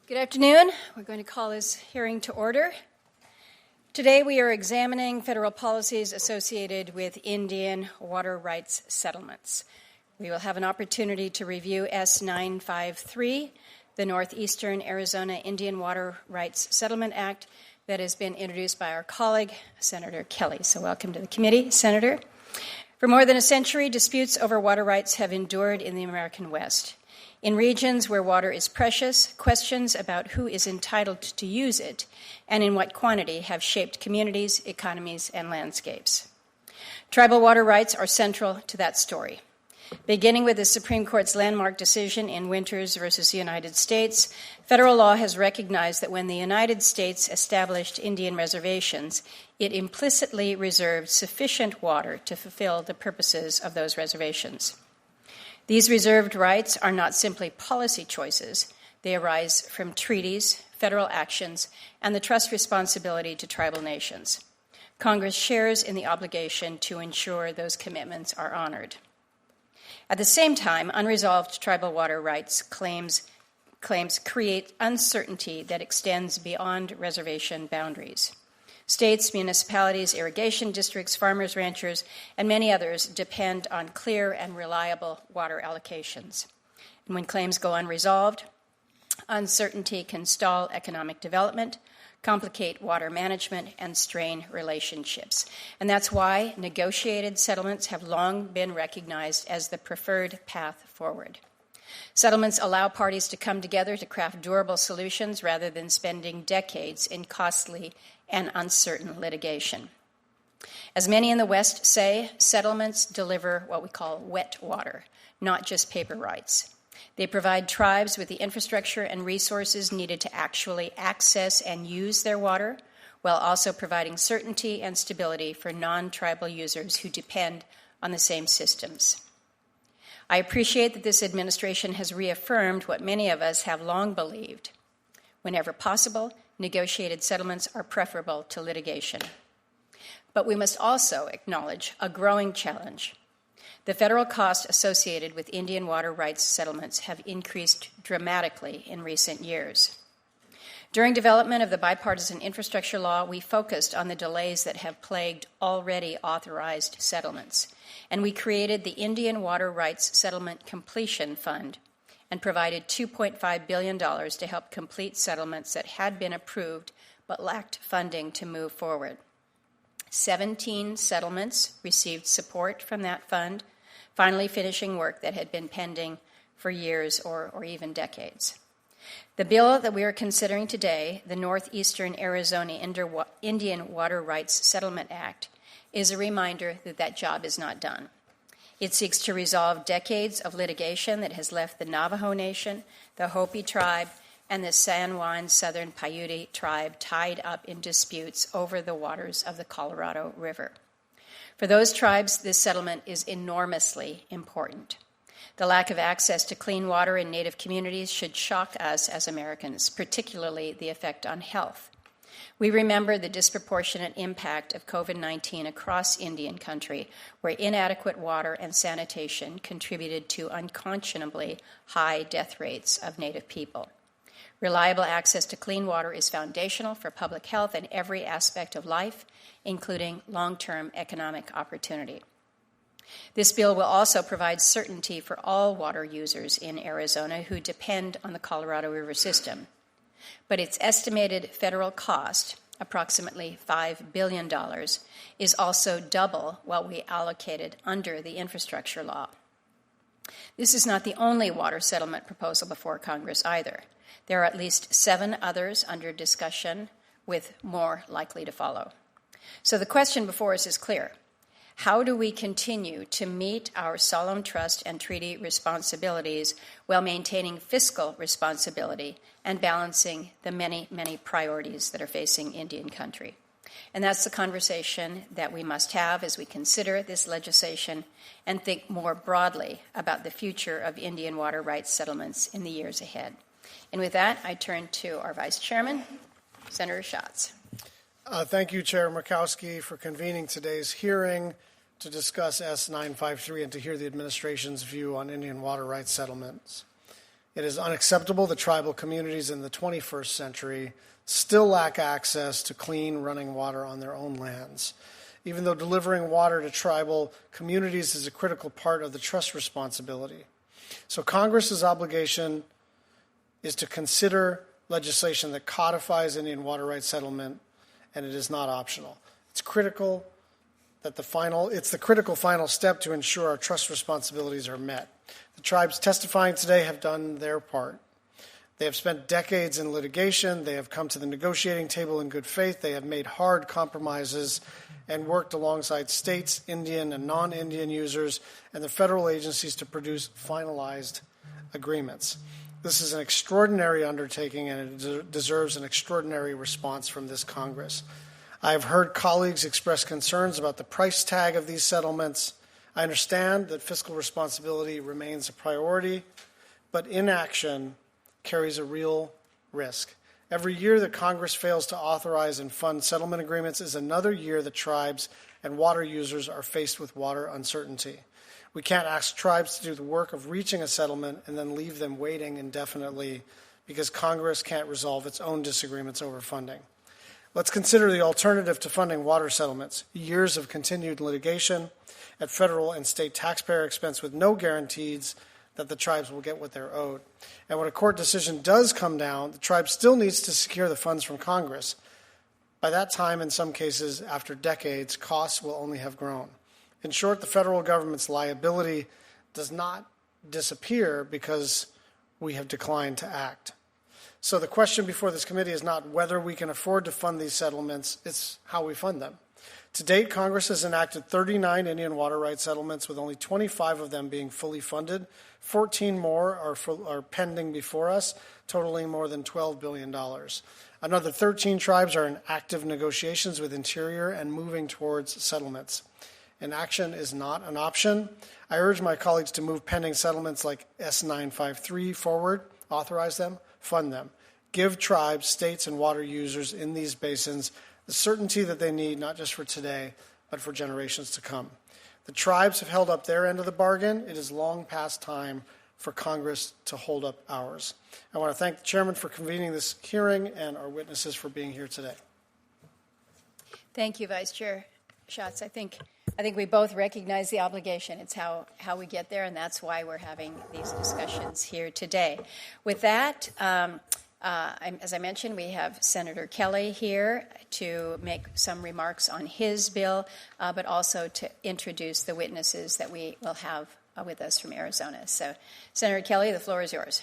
Good afternoon. We're going to call this hearing to order. Today we are examining federal policies associated with Indian water rights settlements. We will have an opportunity to review S-953, the Northeastern Arizona Indian Water Rights Settlement Act that has been introduced by our colleague, Senator Kelly. So welcome to the committee, Senator. For more than a century, disputes over water rights have endured in the American West. In regions where water is precious, questions about who is entitled to use it and in what quantity have shaped communities, economies, and landscapes. Tribal water rights are central to that story. Beginning with the Supreme Court's landmark decision in Winters versus the United States, federal law has recognized that when the United States established Indian reservations, it implicitly reserved sufficient water to fulfill the purposes of those reservations. These reserved rights are not simply policy choices. They arise from treaties, federal actions, and the trust responsibility to tribal nations. Congress shares in the obligation to ensure those commitments are honored. At the same time, unresolved tribal water rights claims create uncertainty that extends beyond reservation boundaries. States, municipalities, irrigation districts, farmers, ranchers, and many others depend on clear and reliable water allocations. And when claims go unresolved, uncertainty can stall economic development, complicate water management, and strain relationships. And that's why negotiated settlements have long been recognized as the preferred path forward. Settlements allow parties to come together to craft durable solutions rather than spending decades in costly and uncertain litigation. As many in the West say, settlements deliver what we call wet water, not just paper rights. They provide tribes with the infrastructure and resources needed to actually access and use their water, while also providing certainty and stability for non-tribal users who depend on the same systems. I appreciate that this administration has reaffirmed what many of us have long believed. Whenever possible, negotiated settlements are preferable to litigation. But we must also acknowledge a growing challenge. The federal costs associated with Indian water rights settlements have increased dramatically in recent years. During development of the bipartisan infrastructure law, we focused on the delays that have plagued already authorized settlements, and we created the Indian Water Rights Settlement Completion Fund and provided $2.5 billion to help complete settlements that had been approved but lacked funding to move forward. 17 settlements received support from that fund, finally finishing work that had been pending for years or even decades. The bill that we are considering today, the Northeastern Arizona Indian Water Rights Settlement Act, is a reminder that that job is not done. It seeks to resolve decades of litigation that has left the Navajo Nation, the Hopi Tribe, and the San Juan Southern Paiute Tribe tied up in disputes over the waters of the Colorado River. For those tribes, this settlement is enormously important. The lack of access to clean water in Native communities should shock us as Americans, particularly the effect on health. We remember the disproportionate impact of COVID-19 across Indian country, where inadequate water and sanitation contributed to unconscionably high death rates of Native people. Reliable access to clean water is foundational for public health and every aspect of life, including long-term economic opportunity. This bill will also provide certainty for all water users in Arizona who depend on the Colorado River system. But its estimated federal cost, approximately $5 billion, is also double what we allocated under the infrastructure law. This is not the only water settlement proposal before Congress either. There are at least 7 others under discussion, with more likely to follow. So the question before us is clear. How do we continue to meet our solemn trust and treaty responsibilities while maintaining fiscal responsibility and balancing the many, many priorities that are facing Indian country? And that's the conversation that we must have as we consider this legislation and think more broadly about the future of Indian water rights settlements in the years ahead. And with that, I turn to our Vice Chairman, Senator Schatz. Thank you, Chair Murkowski, for convening today's hearing to discuss S-953 and to hear the administration's view on Indian water rights settlements. It is unacceptable that tribal communities in the 21st century still lack access to clean running water on their own lands, even though delivering water to tribal communities is a critical part of the trust responsibility. So Congress's obligation is to consider legislation that codifies Indian water rights settlement, and it is not optional. It's critical that it's the critical final step to ensure our trust responsibilities are met. The tribes testifying today have done their part. They have spent decades in litigation. They have come to the negotiating table in good faith. They have made hard compromises and worked alongside states, Indian and non-Indian users, and the federal agencies to produce finalized agreements. This is an extraordinary undertaking, and it deserves an extraordinary response from this Congress. I have heard colleagues express concerns about the price tag of these settlements. I understand that fiscal responsibility remains a priority, but inaction carries a real risk. Every year that Congress fails to authorize and fund settlement agreements is another year that tribes and water users are faced with water uncertainty. We can't ask tribes to do the work of reaching a settlement and then leave them waiting indefinitely because Congress can't resolve its own disagreements over funding. Let's consider the alternative to funding water settlements: years of continued litigation at federal and state taxpayer expense with no guarantees that the tribes will get what they're owed. And when a court decision does come down, the tribe still needs to secure the funds from Congress. By that time, in some cases, after decades, costs will only have grown. In short, the federal government's liability does not disappear because we have declined to act. So the question before this committee is not whether we can afford to fund these settlements, it's how we fund them. To date, Congress has enacted 39 Indian water rights settlements, with only 25 of them being fully funded. 14 more are pending before us, totaling more than $12 billion. Another 13 tribes are in active negotiations with Interior and moving towards settlements. Inaction is not an option. I urge my colleagues to move pending settlements like S953 forward, authorize them, fund them. Give tribes, states, and water users in these basins the certainty that they need, not just for today, but for generations to come. The tribes have held up their end of the bargain. It is long past time for Congress to hold up ours. I want to thank the chairman for convening this hearing and our witnesses for being here today. Thank you, Vice Chair Schatz. I think we both recognize the obligation. It's how we get there, and that's why we're having these discussions here today. With that, as I mentioned, we have Senator Kelly here to make some remarks on his bill, but also to introduce the witnesses that we will have with us from Arizona. So, Senator Kelly, the floor is yours.